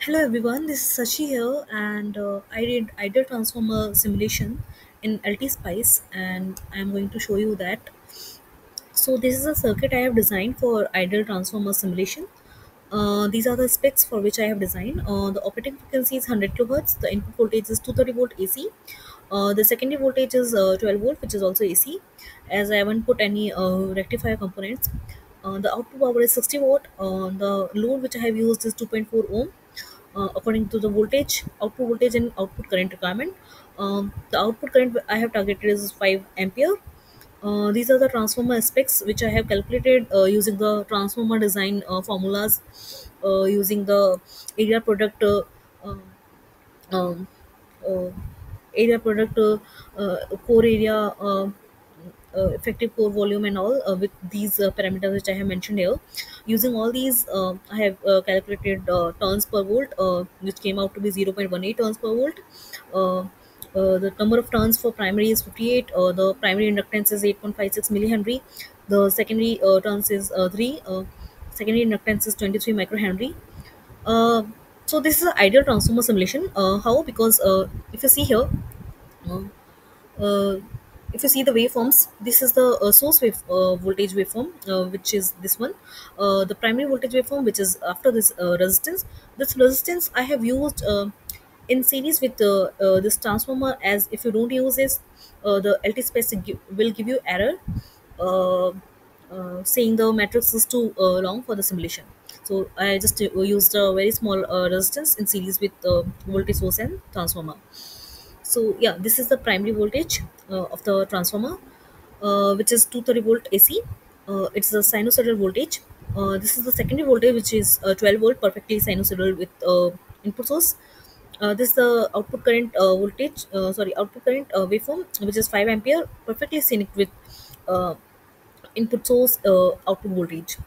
Hello everyone, this is Sachi here, and I did ideal transformer simulation in LT Spice, and I'm going to show you that. So this is a circuit I have designed for ideal transformer simulation. These are the specs for which I have designed. The operating frequency is 100 kilohertz. The input voltage is 230 volt AC. The secondary voltage is 12 volt, which is also AC, as I haven't put any rectifier components. The output power is 60 watt. The load which I have used is 2.4 ohm according to the output voltage and output current requirement. The output current I have targeted is 5 ampere. These are the transformer specs which I have calculated using the transformer design formulas, using the area product, um, um, uh, area product, core area, effective core volume, and all with these parameters which I have mentioned here. Using all these, I have calculated turns per volt, which came out to be 0.18 turns per volt. The number of turns for primary is 58. The primary inductance is 8.56 millihenry. The secondary turns is 3. Secondary inductance is 23 microhenry. Uh, so this is an ideal transformer simulation. How? Because if you see here, uh, uh, if you see the waveforms, this is the voltage waveform, which is this one. The primary voltage waveform, which is after this resistance. This resistance I have used in series with this transformer, as if you don't use this, the LT space will give you error, uh, saying the matrix is too long for the simulation. So I just used a very small resistance in series with voltage source and transformer. So yeah, this is the primary voltage of the transformer, which is 230 volt AC. It's a sinusoidal voltage. This is the secondary voltage, which is 12 volt, perfectly sinusoidal with input source. This is the output current waveform, which is 5 ampere, perfectly sync with uh, input source output voltage.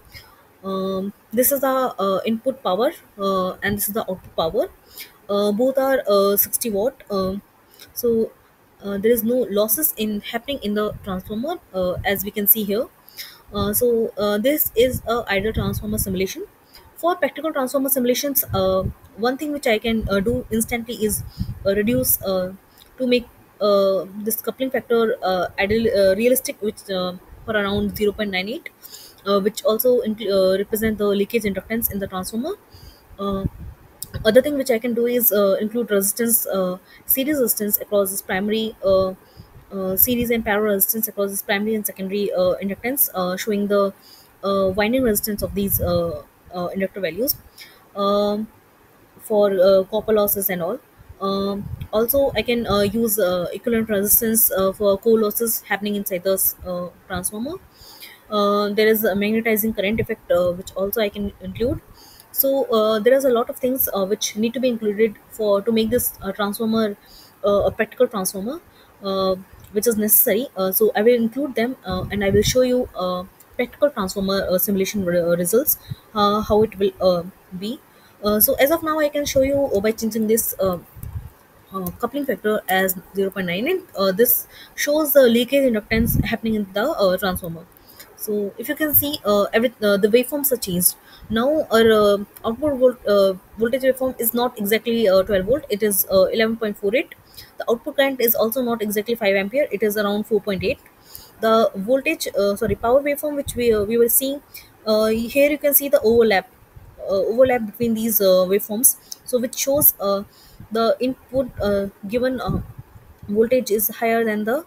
This is the input power, and this is the output power. Both are 60 watt. So there is no losses in happening in the transformer, as we can see here. This is a ideal transformer simulation. For practical transformer simulations, one thing which I can do instantly is reduce to make this coupling factor realistic, which for around 0.98, which also represent the leakage inductance in the transformer. Uh, Other thing which I can do is include series resistance across this primary, series and parallel resistance across this primary and secondary inductance, showing the winding resistance of these inductor values. Um, for copper losses and all. Also, I can use equivalent resistance for core losses happening inside the transformer. There is a magnetizing current effect, which also I can include. So there is a lot of things which need to be included for to make this transformer a practical transformer, uh, which is necessary. So I will include them, and I will show you practical transformer simulation results, how it will be. So as of now, I can show you by changing this coupling factor as 0.9, and this shows the leakage inductance happening in the transformer. So if you can see, the waveforms are changed. Now our voltage waveform is not exactly 12 volt, it is 11.48. The output current is also not exactly 5 ampere, it is around 4.8. The power waveform which we were seeing, here you can see the overlap between these waveforms, so which shows the input given voltage is higher than the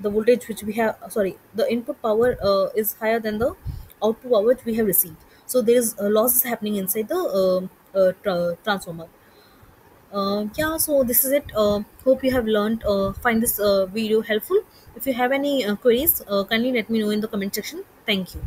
voltage which we have, sorry, the input power is higher than the output power which we have received. So there is losses happening inside the transformer. Yeah, so this is it. Hope you have learned, find this video helpful. If you have any queries, kindly let me know in the comment section. Thank you.